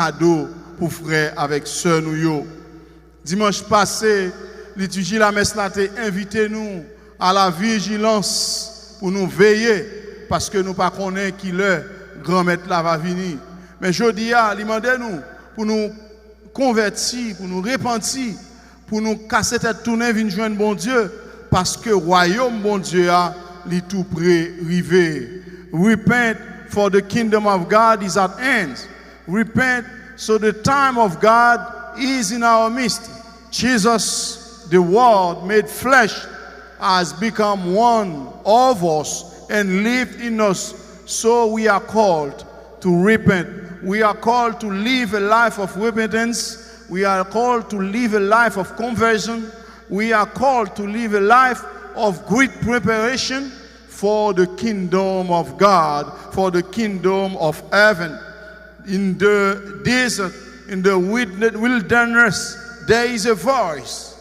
cadeau pour frère avec sœur nous yo. Dimanche passé, liturgie la messe là t'a invité nous à la vigilance pour nous veiller parce que nous pas connaissons qui le grand maître là va venir. Mais jodi a demandé nous pour nous convertir, pour nous repentir, pour nous casser tête tourner venir joindre bon Dieu parce que royaume bon Dieu a li tout près rivé. Repent for the kingdom of God is at hand. Repent so the time of God is in our midst. Jesus, the Word made flesh, has become one of us and lived in us. So we are called to repent. We are called to live a life of repentance. We are called to live a life of conversion. We are called to live a life of great preparation for the kingdom of God, for the kingdom of heaven. In the desert, in the wilderness, there is a voice.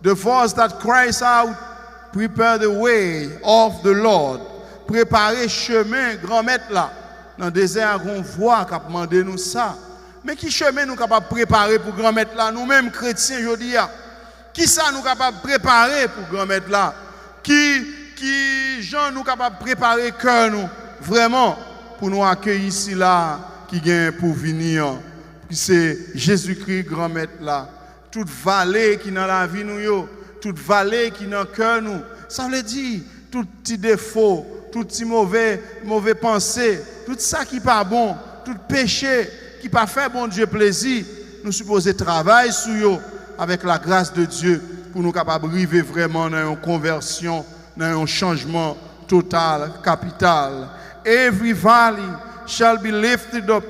The voice that cries out, prepare the way of the Lord. Préparer chemin, grand maître là. Dans le désert, on voit qui a demandé nous ça. Mais qui chemin nous capable de préparer pour grand maître là? Nous-mêmes chrétiens, je dis, qui ça nous capable de préparer pour grand maître là? Qui gens nous capable de préparer cœur nous vraiment pour nous accueillir ici là qui vient pour venir? C'est Jésus-Christ grand maître là. Toute vallée qui dans la vie nous yo, toute vallée qui dans cœur nous, ça veut dire tout petit défaut, tout petit mauvais pensée, tout ça qui pas bon, tout péché qui pas fait bon Dieu plaisir, nous supposons travailler sur yo avec la grâce de Dieu pour nous capables arriver vraiment dans une conversion, dans un changement total, capital. Every valley shall be lifted up,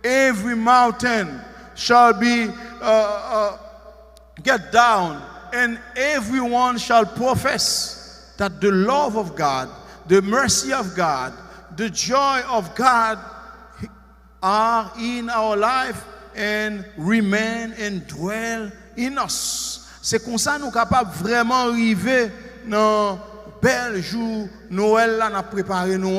every mountain shall be get down, and everyone shall profess that the love of God, the mercy of God, the joy of God are in our life and remain and dwell in us. C'est comme ça nous capables vraiment arriver dans bel jour Noël là n'a préparé nous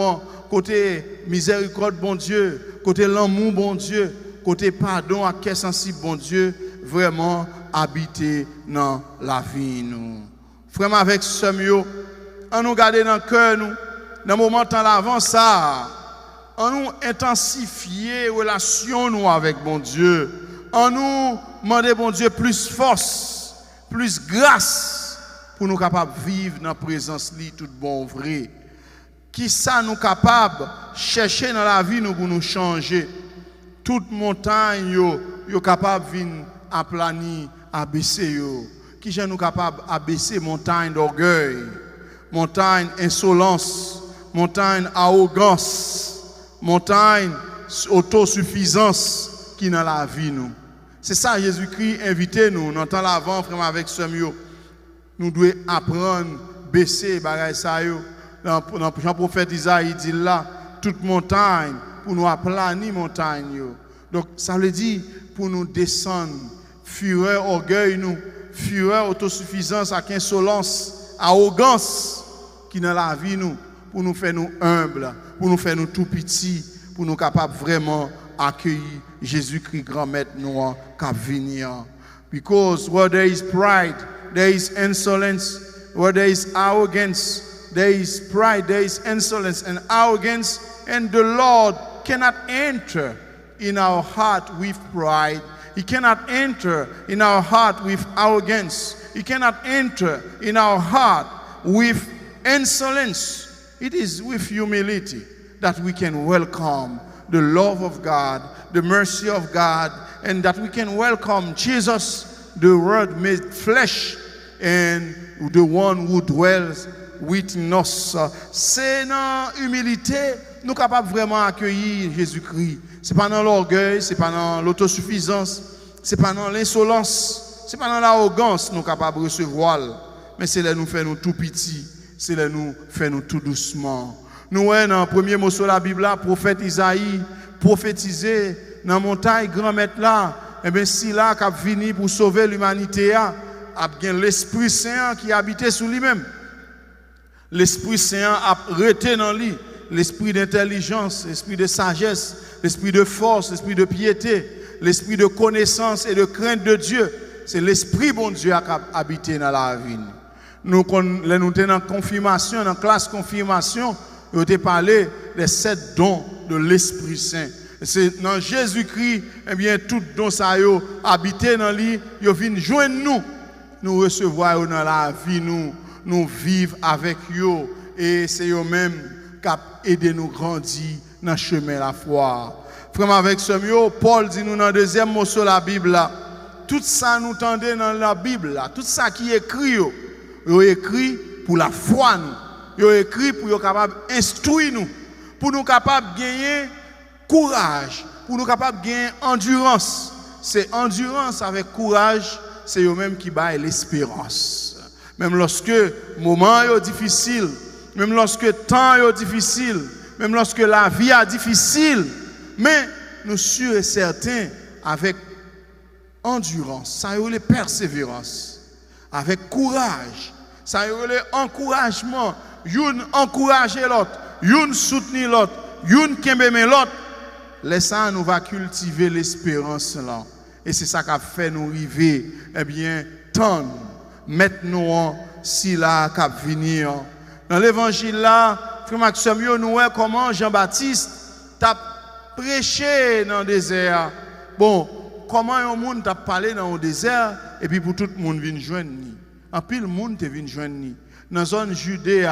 côté miséricorde bon Dieu, côté l'amour bon Dieu, côté pardon à cœur sensible bon Dieu, vraiment habiter dans la vie nous. Vraiment avec ce mieux, on nous garder dans cœur nous, dans moment temps l'avant ça, on nous intensifier relation nous avec bon Dieu, on nous demander bon Dieu plus force, plus grâce pour nous capables vivre dans la présence li tout bon vrai. Qui ça nous capable chercher dans la vie nous pour nous changer. Toute montagne yo capable venir aplanir, abaisser yo. Qui j'ai nous capable abaisser montagne d'orgueil, montagne insolence, montagne arrogance, montagne autosuffisance qui dans la vie nous. C'est ça Jésus-Christ invité nous dans temps l'avant frère avec ce mieux. Nous devons apprendre baisser bagay ça yo. Dans Jean-Prophète Isaïe dit là toute montagne pour nous aplanir montagne yo. Donc ça veut dire pour nous descendre fureur orgueil nous, fureur autosuffisance avec insolence, arrogance qui dans la vie nous pour nous faire nous humbles, pour nous faire nous tout petits, pour nous capables vraiment accueillir Jésus-Christ grand maître nous qui venir. Because where there is pride, there is insolence. Where there is arrogance, there is pride, there is insolence and arrogance, and the Lord cannot enter in our heart with pride. He cannot enter in our heart with arrogance. He cannot enter in our heart with insolence. It is with humility that we can welcome the love of God, the mercy of God, and that we can welcome Jesus, the Word made flesh, and the one who dwells within us. C'est dans humilité nous capables vraiment accueillir Jésus-Christ. C'est pas dans l'orgueil, c'est pas dans l'autosuffisance, c'est pas dans l'insolence, c'est pas dans l'arrogance nous capables recevoir, mais c'est là nous faire nous tout petits, c'est là nous faire nous tout doucement. Nous voyons dans le premier mot sur la Bible là, prophète Isaïe prophétisé dans montagne grand maître là, et bien si là qu'a venu pour sauver l'humanité a bien l'Esprit Saint qui habitait sous lui-même. L'Esprit Saint a resté dans lui, l'esprit d'intelligence, l'esprit de sagesse, l'esprit de force, l'esprit de piété, l'esprit de connaissance et de crainte de Dieu. C'est l'esprit bon Dieu qui a habité dans la vie. Nous sommes en confirmation, dans la classe confirmation, nous avons parlé des 7 dons de l'Esprit Saint. C'est dans Jésus-Christ, eh bien, tout don ça yo habité dans lui, yo vient joindre nous recevoir dans la vie, nous vivre avec eux, et c'est eux même qui aident nous grandir dans le chemin de la foi. Frère, avec ce mot, Paul dit nous dans le deuxième mot sur la Bible là, tout ça nous tendez dans la Bible là, tout ça qui est écrit, yo écrit pour la foi nous, yo écrit pour yo capable instruire nous, pour nous capable gagner courage, pour nous capable gagner endurance. C'est endurance avec courage, c'est eux-mêmes qui baillent l'espérance. Même lorsque moment est difficile, même lorsque temps est difficile, même lorsque la vie est difficile, mais nous sûrs et certains avec endurance, ça y est persévérance, avec courage, ça y est encouragement, une encourager l'autre, une soutenir l'autre, une qui aime l'autre. Laissons nous va cultiver l'espérance là. Et c'est ça qui a fait nous arriver, eh bien, tant, maintenant, si là, qui venir. Dans l'évangile là, frère Maxime, nous voyons comment Jean-Baptiste t'a prêché dans le désert. Bon, comment un monde t'a parlé dans le désert, et puis pour tout le monde vient joindre. En pile, le monde te vient joindre. Dans la zone Judée,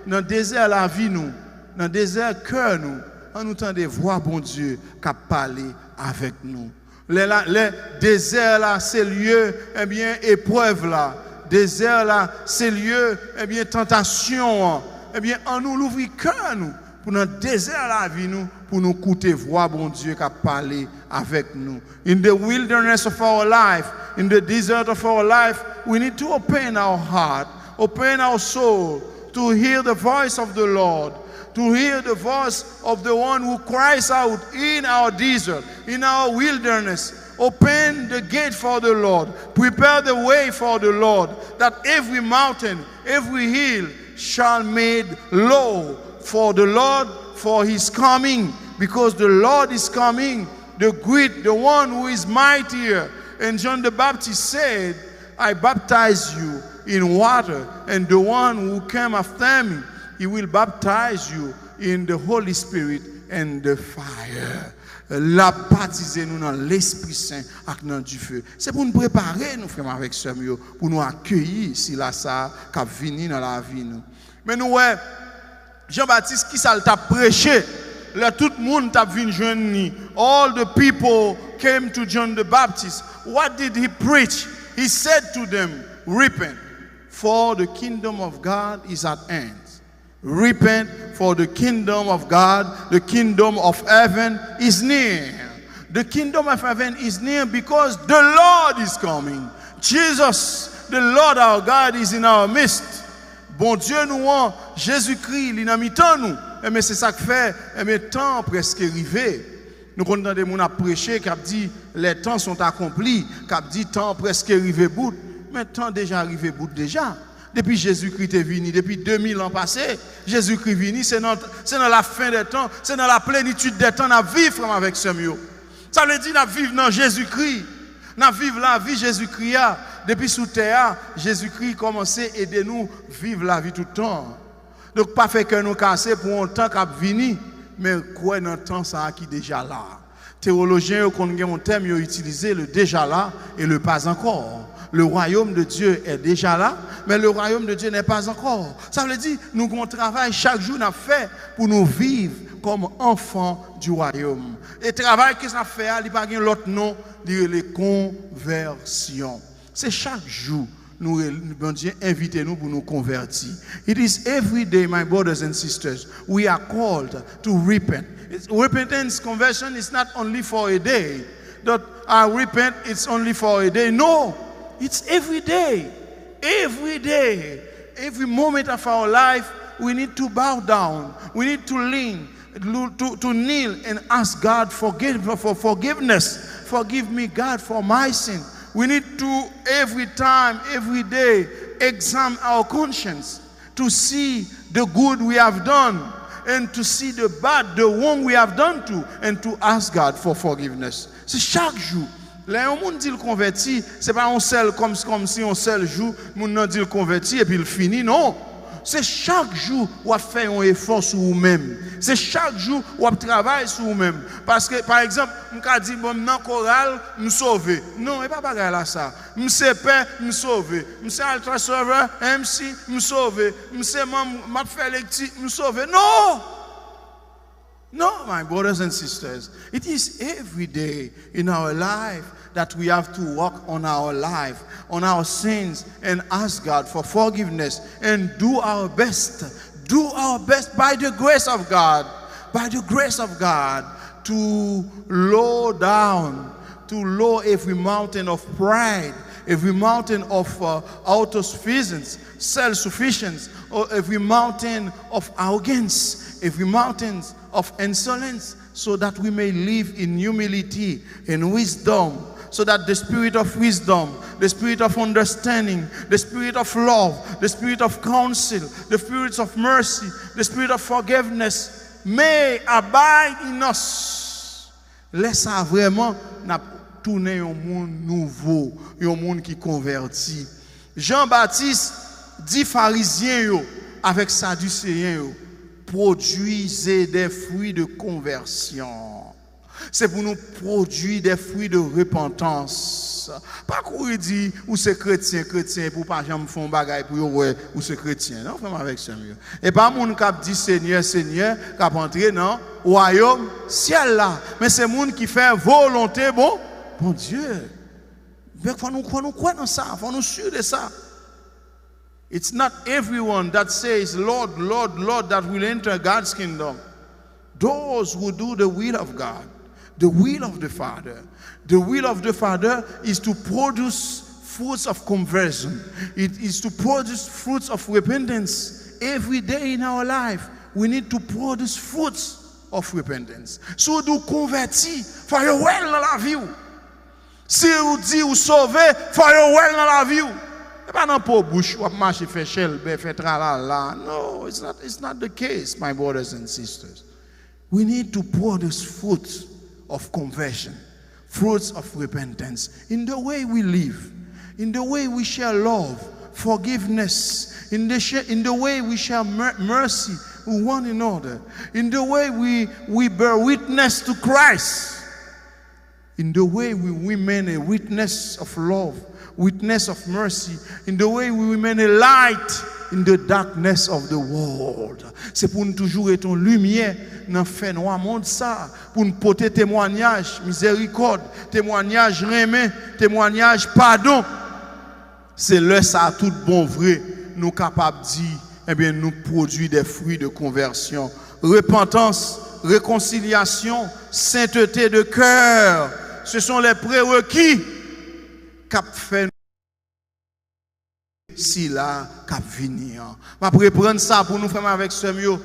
dans le désert, la vie nous, dans le désert, cœur nous, on nous entend des voix, bon Dieu, qui a parlé avec nous. Les déserts là, c'est lieu, eh bien, épreuve là. Désert là, c'est lieu, eh bien, tentation. Eh bien, on nous l'ouvre cœur nous, pour notre désert la vie nous, pour nous écouter voix, bon Dieu, qui a parlé avec nous. In the wilderness of our life, in the desert of our life, we need to open our heart, open our soul, to hear the voice of the Lord. To hear the voice of the one who cries out in our desert, in our wilderness. Open the gate for the Lord. Prepare the way for the Lord, that every mountain, every hill shall be made low for the Lord, for his coming. Because the Lord is coming, the great, the one who is mightier. And John the Baptist said, I baptize you in water, and the one who came after me, he will baptize you in the Holy Spirit and the fire. La baptiser nous dans l'Esprit Saint avec dans du feu. C'est pour nous préparer, nous frères avec sœurs, pour nous accueillir si là ça qui venir dans la vie nous. Mais nous ouais, Jean-Baptiste qui ça t'a prêché, là tout le monde t'a venu joindre. All the people came to John the Baptist. What did he preach? He said to them, repent, for the kingdom of God is at hand. Repent, for the kingdom of God, the kingdom of heaven is near. The kingdom of heaven is near because the Lord is coming. Jesus, the Lord our God, is in our midst. Bon Dieu nous en Jésus-Christ, il est dans mi-temps nous. Mais c'est ça que fait, mais temps presque arrivé. Nous connaissons des gens qui ont prêché, qui ont dit les temps sont accomplis, qui ont dit temps presque arrivé bout. Mais temps déjà arrivé bout déjà. Depuis Jésus-Christ est venu, depuis 2000 ans passés, Jésus-Christ est venu, c'est dans la fin des temps, c'est dans la plénitude des temps, nous vivons avec ce mieux. Ça veut dire nous vivons dans Jésus-Christ, nous vivons la vie Jésus-Christ. Depuis sous terre, Jésus-Christ a commencé à aider nous à vivre la vie tout le temps. Donc, pas fait que nous casser pour un temps qui a venu, mais quoi dans le temps ça qui est déjà là. Théologiens, quand ils ont un terme, ils ont utilisé le déjà là et le pas encore. Le royaume de Dieu est déjà là, mais le royaume de Dieu n'est pas encore. Ça veut dire nous avons travail chaque jour nous fait pour nous vivre comme enfants du royaume. Et le travail que ça fait, il n'y a pas l'autre nom, les conversions. C'est chaque jour nous bon Dieu invite nous pour nous convertir. It is every day, my brothers and sisters, we are called to repent. Repentance, conversion is not only for a day. That I repent, it's only for a day. No. It's every day, every moment of our life, we need to bow down. We need to lean, to kneel and ask God for forgiveness. Forgive me, God, for my sin. We need to, every time, every day, examine our conscience to see the good we have done and to see the bad, the wrong we have done to, and to ask God for forgiveness. C'est chaque jour. Là, on dit le converti, c'est pas un seul comme si un seul jour, on dit le converti et puis il finit, non. C'est chaque jour où on fait un effort sur vous-même. C'est chaque jour où on travaille sur vous-même. Parce que, par exemple, on dit, bon, dans le choral, me sauver. Non, il n'y a pas de ça. Je sais pas, me sauver. Je sais ultra server, MC, me sauver. Je sais, je fais lecture, me sauver. Non! No, my brothers and sisters, it is every day in our life that we have to work on our life, on our sins, and ask God for forgiveness and do our best by the grace of God, to lower every mountain of pride, every mountain of autosufficiency, self-sufficiency, or every mountain of arrogance, every mountain of insolence, so that we may live in humility and wisdom, so that the spirit of wisdom, the spirit of understanding, the spirit of love, the spirit of counsel, the spirit of mercy, the spirit of forgiveness may abide in us. Laisse vraiment n'a tourner un monde nouveau, un monde qui converti. Jean-Baptiste dit pharisiens yo avec sadducéens yo, produisez des fruits de conversion. C'est pour nous produire des fruits de repentance. Pas qu'on dit ou c'est chrétien pour pas jamais font bagaille pour ouais ou c'est chrétien. Non, vraiment avec ça mieux. Et pas moun qui dit Seigneur qui entrer dans royaume ciel là, mais c'est moun qui fait volonté bon Dieu. Mais faut nous croire dans ça, faut nous sûr de ça. It's not everyone that says, Lord, Lord, Lord, that will enter God's kingdom. Those who do the will of God, the will of the Father. The will of the Father is to produce fruits of conversion. It is to produce fruits of repentance. Every day in our life, we need to produce fruits of repentance. So, do convertir, for your well dans la vie. Si vous dites ou sauver, for your well dans la vie. Pas dans pour bouche ou marcher fait shell fait tralala. No, it's not the case, my brothers and sisters. We need to produce fruits of conversion, fruits of repentance in the way we live, in the way we share love, forgiveness, in the way we share mercy with one another, in the way we bear witness to Christ, in the way we remain a witness of love, witness of mercy, in the way we remain a light in the darkness of the world. C'est pour nous toujours être une lumière dans le fait noir monde ça, pour nous porter témoignage, miséricorde, témoignage remet, témoignage pardon. C'est là ça tout bon vrai, nous capables de dire, eh bien nous produit des fruits de conversion, repentance, réconciliation, sainteté de cœur. Ce sont les prérequis qu'a fait si là qu'a venir. Ma prendre ça pour nous faire avec ce mieux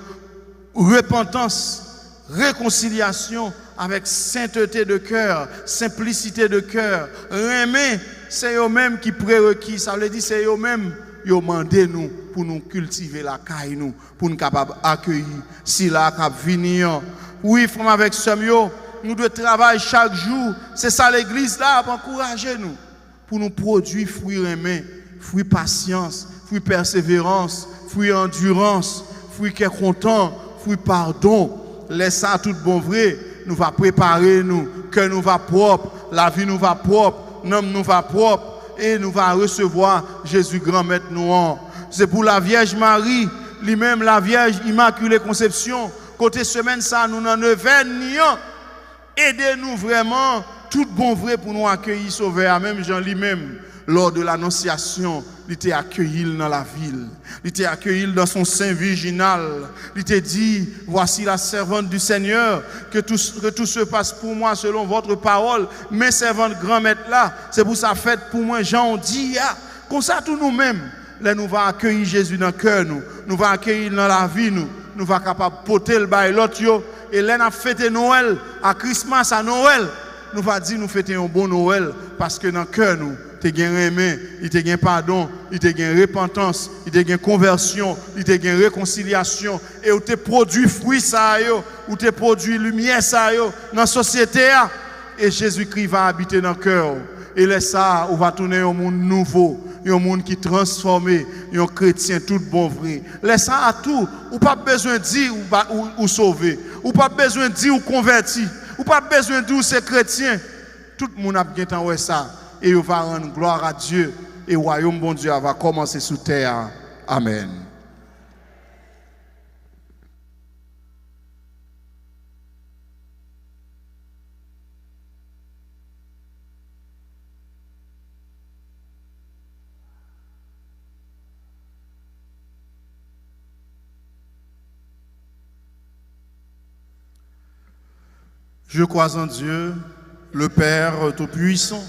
repentance, réconciliation avec sainteté de cœur, simplicité de cœur. Aimer, c'est eux-mêmes qui prérequis, ça veut dire c'est eux-mêmes qui demandent nous pour nous cultiver la caille nous, pour nous capable accueillir si là qu'a venir. Oui, frère avec ce mieux, nous devons travailler chaque jour. C'est ça l'église là pour encourager nous. Pour nous produire fruits remet, fruits patience, fruits persévérance, fruits endurance, fruits qui est content, fruits pardon. Laisse ça tout bon vrai, nous va préparer nous, que nous va propre, la vie nous va propre, l'homme nous va propre et nous va recevoir Jésus grand maître nous. C'est pour la Vierge Marie, lui-même la Vierge Immaculée Conception, côté semaine ça nous n'en venons. Aidez-nous vraiment tout bon vrai pour nous accueillir sauveur, même Jean lui-même lors de l'annonciation, il était accueilli dans la ville, il était accueilli dans son sein virginal, il était dit, voici la servante du Seigneur, que tout se passe pour moi selon votre parole, mes servantes grand maître là, c'est pour sa fête pour moi, Jean dit, comme ça tout nous-mêmes, là nous va accueillir Jésus dans le cœur, nous va accueillir dans la vie, nous va capable porter le bail l'autre yo, et là nous fêter Noël, à Christmas, à Noël, nous va dire nous fêter un bon Noël, parce que dans le cœur tu as aimé, il te gain pardon, il te gain repentance, il te gain conversion, il te gain réconciliation et où te produit fruit ça yo, où te produit lumière ça yo dans la société et Jésus-Christ va habiter dans le cœur et laisse ça on va tourner un monde nouveau, un monde qui transformé, un chrétien tout bon vrai. Laisse ça à tout, ou pas besoin de dire ou sauver, ou pas besoin de dire ou converti, ou pas besoin de dire c'est chrétien. Tout le monde a bien entendu ça et il va rendre gloire à Dieu et le royaume bon Dieu va commencer sous terre. Amen. Je crois en Dieu, le Père Tout-Puissant,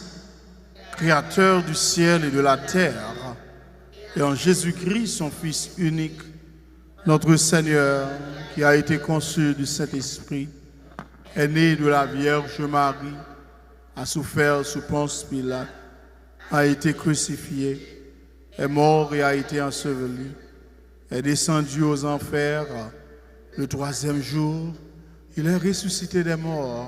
Créateur du ciel et de la terre, et en Jésus-Christ, son Fils unique, notre Seigneur, qui a été conçu du Saint-Esprit, est né de la Vierge Marie, a souffert sous Ponce Pilate, a été crucifié, est mort et a été enseveli, est descendu aux enfers. Le troisième jour, il est ressuscité des morts,